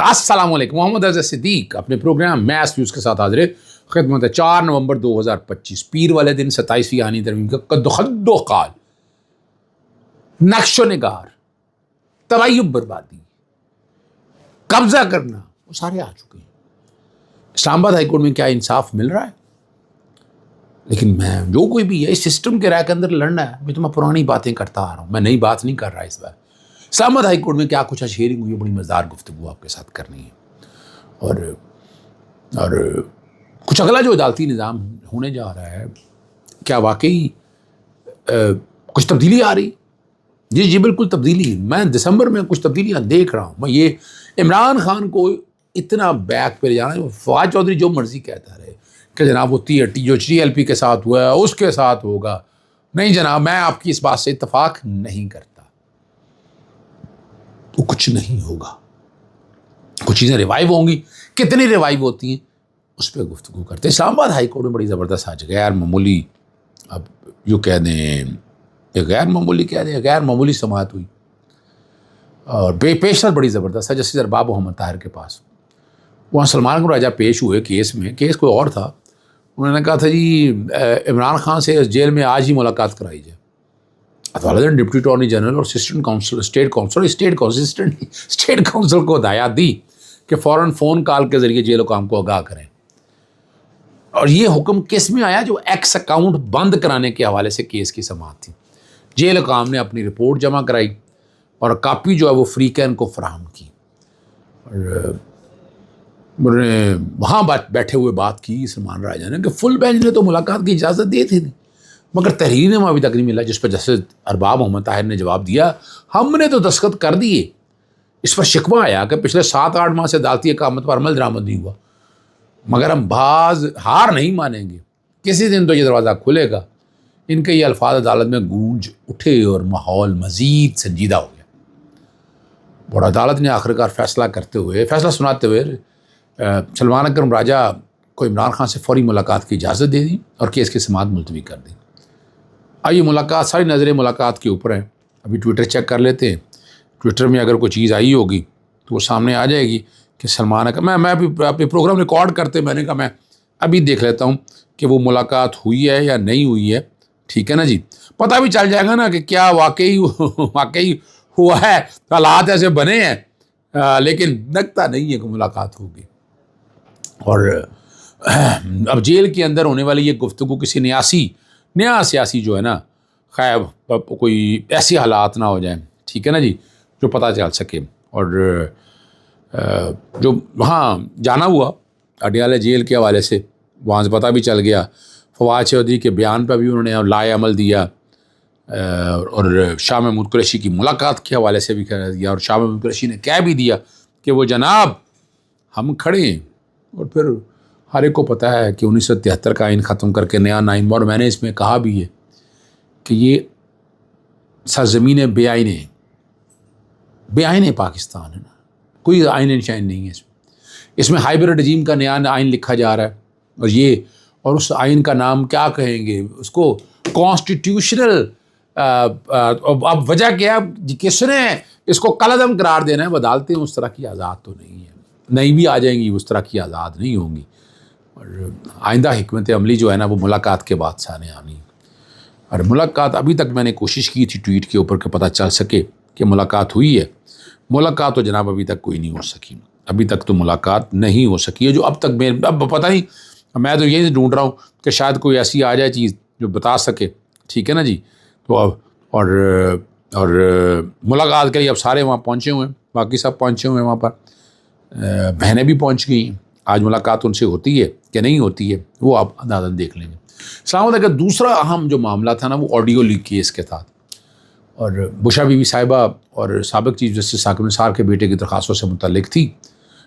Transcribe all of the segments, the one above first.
السلام علیکم. محمد اظہر صدیق اپنے پروگرام میس نیوز کے ساتھ حاضر خدمت ہے. 4 نومبر 2025 پیر والے دن 27ویں آنی ترمیم کا قد و قال، نقش و نگار، تباہی و بربادی، قبضہ کرنا، وہ سارے آ چکے ہیں. اسلام آباد ہائی کورٹ میں کیا انصاف مل رہا ہے؟ لیکن میں جو کوئی بھی ہے اس سسٹم کے رائے کے اندر لڑنا ہے. میں پرانی باتیں کرتا آ رہا ہوں، میں نئی بات نہیں کر رہا اس بار. اسلام آباد ہائی کورٹ میں کیا کچھ شیئرنگ ہوئی ہے، بڑی مزیدار گفتگو آپ کے ساتھ کرنی ہے. اور کچھ اگلا جو عدالتی نظام ہونے جا رہا ہے، کیا واقعی کچھ تبدیلی آ رہی؟ جی بالکل تبدیلی. میں دسمبر میں کچھ تبدیلیاں دیکھ رہا ہوں. میں یہ عمران خان کو اتنا بیک پہ لے جانا ہے. فواد چودھری جو مرضی کہتا رہے کہ جناب وہ جو TLP کے ساتھ ہوا ہے اس کے ساتھ ہوگا. نہیں جناب، میں آپ کی اس بات سے اتفاق نہیں کرتا. وہ کچھ نہیں ہوگا. کچھ چیزیں ریوائیو ہوں گی، کتنی ریوائیو ہوتی ہیں اس پہ گفتگو کرتے ہیں. اسلام آباد ہائی کورٹ میں بڑی زبردست آج غیر معمولی، اب جو کہہ دیں غیر معمولی سماعت ہوئی اور پیشرفت بڑی زبردست ہے. جسٹس ارباب محمد طاہر کے پاس وہاں سلمان اکرم راجہ پیش ہوئے کیس میں. کیس کوئی اور تھا. انہوں نے کہا تھا جی عمران خان سے جیل میں آج ہی ملاقات کرائی جائے. عدالت نے ڈپٹی اٹارنی جنرل اور اسٹیٹ کونسل کو ہدایات دی کہ فوراً فون کال کے ذریعے جیل حکام کو آگاہ کریں. اور یہ حکم کس میں آیا؟ جو ایکس اکاؤنٹ بند کرانے کے حوالے سے کیس کی سماعت تھی. جیل حکام نے اپنی رپورٹ جمع کرائی اور کاپی جو ہے وہ فریقین کو فراہم کی. اور وہاں بیٹھے ہوئے بات کی سلمان راجہ نے کہ فل بینچ نے تو ملاقات کی اجازت دی تھی، مگر تحریری نامہ ابھی تک نہیں ملا. جس پر جسٹس ارباب محمد طاہر نے جواب دیا ہم نے تو دستخط کر دیے. اس پر شکوہ آیا کہ پچھلے 7-8 ماہ سے عدالتی اقامت پر عمل درآمد نہیں ہوا، مگر ہم ہار نہیں مانیں گے. کسی دن تو یہ دروازہ کھلے گا. ان کے یہ الفاظ عدالت میں گونج اٹھے اور ماحول مزید سنجیدہ ہو گیا. اور عدالت نے آخرکار فیصلہ سناتے ہوئے سلمان اکرم راجہ کو عمران خان سے فوری ملاقات کی اجازت دے دی اور کیس کی سماعت ملتوی کر دی. آئیے ملاقات، ساری نظریں ملاقات کے اوپر ہیں. ابھی ٹویٹر چیک کر لیتے ہیں. ٹویٹر میں اگر کوئی چیز آئی ہوگی تو وہ سامنے آ جائے گی کہ سلمان اکرم، میں ابھی اپنے پروگرام ریکارڈ کرتے میں نے کہا میں ابھی دیکھ لیتا ہوں کہ وہ ملاقات ہوئی ہے یا نہیں ہوئی ہے. ٹھیک ہے نا جی، پتہ بھی چل جائے گا نا کہ کیا واقعی ہوا ہے. حالات ایسے بنے ہیں لیکن لگتا نہیں ہے کہ ملاقات ہوگی. اور اب جیل کے اندر ہونے والی یہ گفتگو کسی نیا سیاسی جو ہے نا، خیر کوئی ایسی حالات نہ ہو جائیں، ٹھیک ہے نا جی، جو پتہ چل سکے. اور جو وہاں جانا ہوا اڈیالہ جیل کے حوالے سے، وہاں سے پتہ بھی چل گیا. فواد چودھری کے بیان پر بھی انہوں نے لائے عمل دیا اور شاہ محمود قریشی کی ملاقات کے حوالے سے بھی کہہ دیا. اور شاہ محمود قریشی نے کہہ بھی دیا کہ وہ جناب ہم کھڑے ہیں. اور پھر ہر ایک کو پتہ ہے کہ 1973 کا آئین ختم کر کے نیا آئین، اور میں نے اس میں کہا بھی ہے کہ یہ سرزمین بے آئین پاکستان ہے نا، کوئی آئین شائن نہیں ہے. اس میں ہائبرڈ رجیم کا نیا آئین لکھا جا رہا ہے. اور اس آئین کا نام کیا کہیں گے اس کو؟ کانسٹیٹیوشنل. اب وجہ کیا ہے؟ کس نے اس کو کالعدم قرار دینا ہے؟ وہ عدالتیں اس طرح کی آزاد تو نہیں ہیں، نہیں بھی آ جائیں گی اس طرح کی آزاد نہیں ہوں گی. اور آئندہ حکمت عملی جو ہے نا وہ ملاقات کے بعد سامنے آنی. اور ملاقات ابھی تک میں نے کوشش کی تھی ٹویٹ کے اوپر کہ پتہ چل سکے کہ ملاقات ہوئی ہے. ملاقات تو جناب ابھی تک کوئی نہیں ہو سکی. ابھی تک تو ملاقات نہیں ہو سکی ہے. جو اب تک اب پتہ نہیں، میں تو یہی ڈھونڈ رہا ہوں کہ شاید کوئی ایسی آ جائے چیز جو بتا سکے. ٹھیک ہے نا جی. تو اور ملاقات کے لیے اب سارے وہاں پہنچے ہوئے ہیں، باقی سب پہنچے ہوئے ہیں وہاں پر. بہنیں بھی پہنچ گئی ہیں. آج ملاقات ان سے ہوتی ہے کہ نہیں ہوتی ہے وہ آپ عدالت دیکھ لیں گے. اسلام آباد کا دوسرا اہم جو معاملہ تھا نا وہ آڈیو لیک کیس کے تحت، اور بشرا بی بی صاحبہ اور سابق چیف جسٹس ثاقب نثار کے بیٹے کی درخواستوں سے متعلق تھی،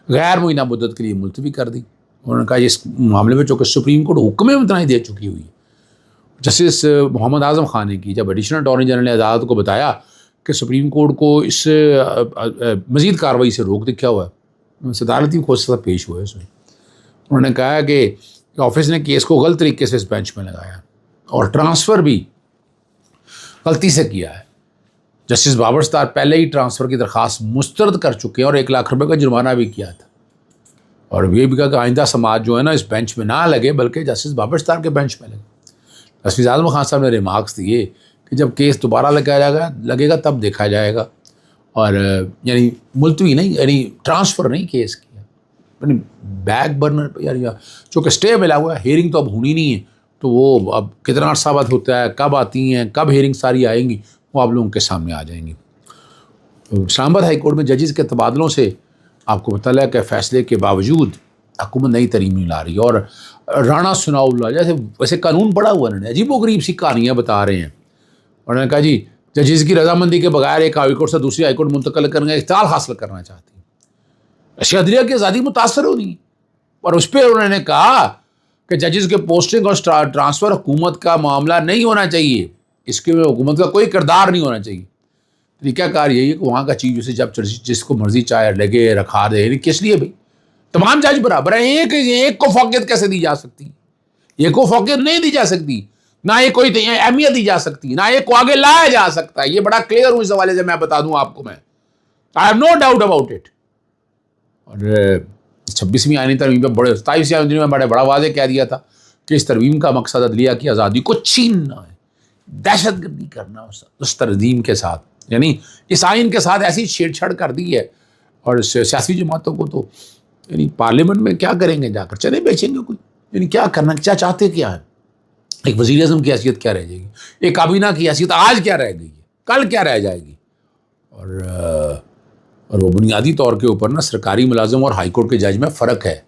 غیر معینہ مدت کے لیے ملتوی کر دی. انہوں نے کہا اس معاملے میں چونکہ سپریم کورٹ حکم میں تنائی دے چکی ہوئی ہے. جسٹس محمد اعظم خان نے کی جب ایڈیشنل اٹارنی جنرل نے عدالت کو بتایا کہ سپریم کورٹ کو اس مزید کارروائی سے روک دیا ہوا ہے، صدارتی خصوصا پیش ہوا ہے اس میں. انہوں نے کہا کہ آفس نے کیس کو غلط طریقے سے اس بینچ میں لگایا اور ٹرانسفر بھی غلطی سے کیا ہے. جسٹس بابر ستار پہلے ہی ٹرانسفر کی درخواست مسترد کر چکے ہیں اور 1 لاکھ روپے کا جرمانہ بھی کیا تھا، اور یہ بھی کہا کہ آئندہ سماج جو ہے نا اس بینچ میں نہ لگے بلکہ جسٹس بابر ستار کے بینچ میں لگے۔ جسٹس اعظم خان صاحب نے ریمارکس دیے کہ جب کیس دوبارہ لگے گا تب دیکھا جائے گا، اور یعنی ملتوی نہیں، یعنی ٹرانسفر نہیں کیس کیا، یعنی بیک برنر پہ، یعنی چونکہ اسٹے ملا ہوا ہے، ہیئرنگ تو اب ہونی نہیں ہے، تو وہ اب کتنا عرصہ بعد ہوتا ہے، کب آتی ہیں، کب ہیئرنگ ساری آئیں گی، وہ آپ لوگوں کے سامنے آ جائیں گی۔ اسلام آباد ہائی کورٹ میں ججز کے تبادلوں سے آپ کو پتہ لگا کہ فیصلے کے باوجود حکومت نئی ترمیم نہیں لا رہی، اور رانا ثناء اللہ جیسے ویسے قانون پڑھا ہوا انہوں نے عجیب و غریب سی کہانیاں بتا رہے ہیں، اور انہوں نے کہا جی ججز کی رضامندی کے بغیر ایک ہائی کورٹ سے دوسری ہائی کورٹ منتقل کرنے کا اختیار حاصل کرنا چاہتی ہیں، اشیاء عدلیہ کی آزادی متاثر ہو رہی ہے۔ اور اس پہ انہوں نے کہا کہ ججز کے پوسٹنگ اور ٹرانسفر حکومت کا معاملہ نہیں ہونا چاہیے، اس کے میں حکومت کا کوئی کردار نہیں ہونا چاہیے۔ طریقہ کار یہی ہے کہ وہاں کا چیف جسٹس جب جس کو مرضی چاہے لگے رکھا دے، یعنی کس لیے بھائی تمام جج برابر ہیں، ایک کو فوقیت کیسے دی جا سکتی، ایک کو فوقیت نہیں دی جا سکتی، نہ یہ کوئی اہمیت دی جا سکتی، نہ ایک کو آگے لایا جا سکتا ہے۔ یہ بڑا کلیئر ہوں اس حوالے سے، میں بتا دوں آپ کو، میں I have no doubt about it. اور 26ویں آئینی ترمیم پہ 27ویں آئینی ترمیم میں بڑا واضح کہہ دیا تھا کہ اس ترمیم کا مقصد عدلیہ کی آزادی کو چھیننا ہے، دہشت گردی کرنا اس ترمیم کے ساتھ، یعنی اس آئین کے ساتھ ایسی چھیڑ چھاڑ کر دی ہے۔ اور سیاسی جماعتوں کو تو یعنی پارلیمنٹ میں کیا کریں گے جا کر، چلے بیچیں گے کوئی، یعنی کیا کرنا، کیا چاہتے کیا ہے، ایک وزیر اعظم کی حیثیت کیا رہ جائے گی، ایک کابینہ کی حیثیت آج کیا رہ گئی ہے، کل کیا رہ جائے گی۔ اور وہ بنیادی طور کے اوپر نا سرکاری ملازم اور ہائی کورٹ کے جج میں فرق ہے،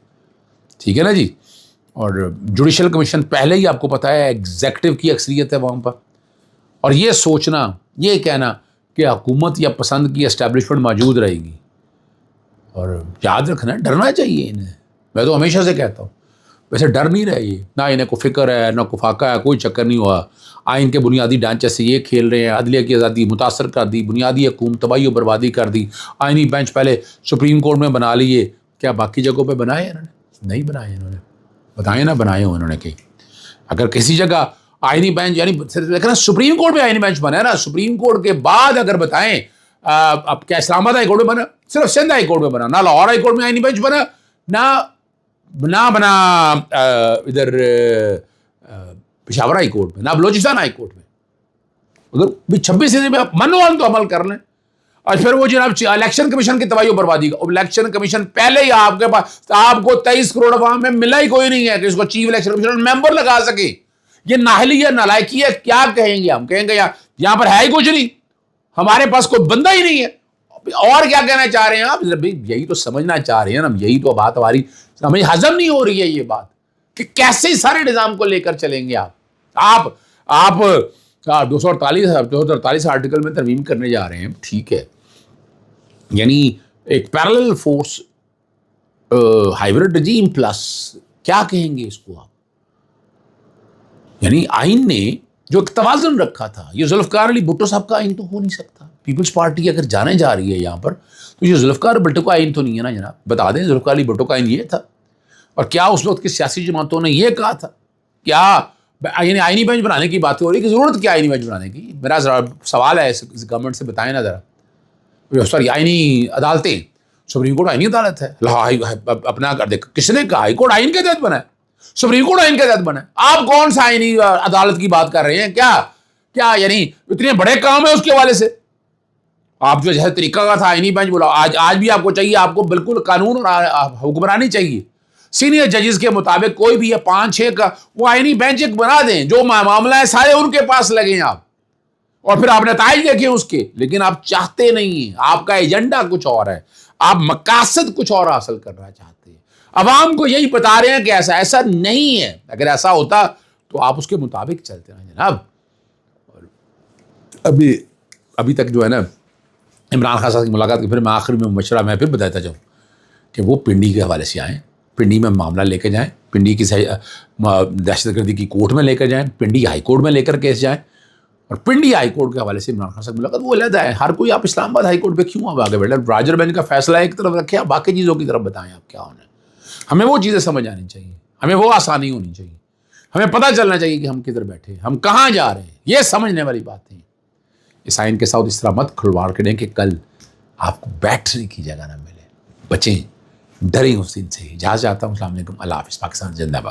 ٹھیک ہے نا جی۔ اور جوڈیشل کمیشن پہلے ہی آپ کو پتہ ہے ایگزیکٹو کی اکثریت ہے وہاں پر، اور یہ سوچنا، یہ کہنا کہ حکومت یا پسند کی اسٹیبلشمنٹ موجود رہے گی، اور یاد رکھنا ڈرنا چاہیے انہیں، میں تو ہمیشہ سے کہتا ہوں ویسے ڈر نہیں رہے، یہ نہ انہیں کو فکر ہے نہ کو فاقہ ہے، کوئی چکر نہیں ہوا، آئین کے بنیادی ڈھانچے سے یہ کھیل رہے ہیں، عدلیہ کی آزادی متاثر کر دی، بنیادی حکومت تباہی و بربادی کر دی، آئینی بینچ پہلے سپریم کورٹ میں بنا لیے، کیا باقی جگہوں پہ بنائے انہوں نے؟ نہیں بنائے انہوں نے، بتائیں نہ بنائے ہوں انہوں نے کہ اگر کسی جگہ آئینی بینچ، یعنی دیکھنا سپریم کورٹ میں آئینی بینچ بنا ہے نا، سپریم کورٹ کے بعد اگر بتائیں اب کیا اسلام آباد ہائی کورٹ میں بنا، صرف سندھ ہائی کورٹ میں بنا، نہ لاہور ہائی کورٹ میں آئینی بینچ بنا، نہ بنا ادھر پشاور ہائی کورٹ میں، نہ بلوچستان ہائی کورٹ میں، اگر بھی 26 میں آپ من تو عمل کر لیں۔ اور پھر وہ جناب الیکشن کمیشن کی تباہی و بربادی کا، الیکشن کمیشن پہلے ہی آپ کے پاس، آپ کو 23 کروڑ عوام میں ملا ہی کوئی نہیں ہے کہ اس کو چیف الیکشن کمیشن ممبر لگا سکے، یہ نااہلی ہے، نالائکی ہے، کیا کہیں گے ہم، کہیں گے یہاں پر ہے ہی کچھ نہیں، ہمارے پاس کوئی بندہ ہی نہیں ہے، اور کیا کہنا چاہ رہے ہیں آپ؟ یہی تو سمجھنا چاہ رہے ہیں نا، یہی تو بات ہماری سمجھ ہضم نہیں ہو رہی ہے یہ بات کہ کیسے سارے نظام کو لے کر چلیں گے آپ 248 آرٹیکل میں ترمیم کرنے جا رہے ہیں، ٹھیک ہے، یعنی ایک پیرلل فورس ہائیبرڈ رجیم پلس، کیا کہیں گے اس کو آپ؟ یعنی آئین نے جو ایک توازن رکھا تھا، یہ ذوالفقار علی بھٹو صاحب کا آئین تو ہو نہیں سکتا، پیپلز پارٹی اگر جانے جا رہی ہے یہاں پر تو یہ ذوالفقار بھٹو کا آئین تو نہیں ہے نا جناب، بتا دیں ذوالفقار علی بھٹو کا آئین یہ تھا، اور کیا اس وقت کی سیاسی جماعتوں نے یہ کہا تھا، کیا یعنی آئینی بینچ بنانے کی بات ہو رہی ہے کہ ضرورت کیا آئینی بینچ بنانے کی؟ میرا سوال ہے اس گورنمنٹ سے، بتائیں نا ذرا، سوری آئینی عدالتیں، سپریم کورٹ آئینی عدالت ہے، اپنا کر دے، کس نے کہا ہائی کورٹ آئین کے تحت بنا ہے، سپریم کورٹ آئین کے تحت بنا ہے، آپ کون سا آئینی عدالت کی بات کر رہے ہیں؟ کیا یعنی اتنے بڑے کام ہے اس کے حوالے سے؟ آپ جو جیسے طریقہ کا تھا آئینی بینچ بولا، آج بھی آپ کو چاہیے، آپ کو بالکل قانون اور حکمرانی چاہیے، سینئر ججز کے مطابق کوئی بھی ہے 5-6 کا، وہ آئینی بینچ ایک بنا دیں، جو معاملہ ہے سارے ان کے پاس لگیں آپ، اور پھر آپ نتائج دیکھیں اس کے، لیکن آپ چاہتے نہیں ہیں، آپ کا ایجنڈا کچھ اور ہے، آپ مقاصد کچھ اور حاصل کرنا چاہتے ہیں، عوام کو یہی بتا رہے ہیں کہ ایسا نہیں ہے، اگر ایسا ہوتا تو آپ اس کے مطابق چلتے ہیں جناب۔ ابھی تک جو ہے نا عمران خان صاحب کی ملاقات کی، پھر میں آخر میں مشورہ میں پھر بتاتا جاؤں کہ وہ پنڈی کے حوالے سے آئیں، پنڈی میں معاملہ لے کے جائیں، پنڈی کی دہشت گردی کی کورٹ میں لے کر جائیں، پنڈی ہائی کورٹ میں لے کر کیس جائیں، اور پنڈی ہائی کورٹ کے حوالے سے عمران خان صاحب ملاقات وہ علیحدہ ہے، ہر کوئی آپ اسلام آباد ہائی کورٹ پہ کیوں آپ آگے بیٹھے؟ راجر بینچ کا فیصلہ ایک طرف رکھیں، آپ باقی چیزوں کی طرف بتائیں آپ کیا ہونا ہے، ہمیں وہ چیزیں سمجھ آنی چاہیے، ہمیں وہ آسانی ہونی چاہیے، ہمیں پتہ چلنا چاہیے کہ ہم کدھر بیٹھے، ہم کہاں جا رہے ہیں، یہ سمجھنے والی باتیں ہیں۔ اس آئین کے ساتھ اس طرح مت کھلواڑ کریں کہ کل آپ کو بیٹھنے کی جگہ نہ ملے. بچیں، ڈریں اس دن سے. اجازت چاہتا ہوں. السلام علیکم. اللہ حافظ. پاکستان زندہ باد.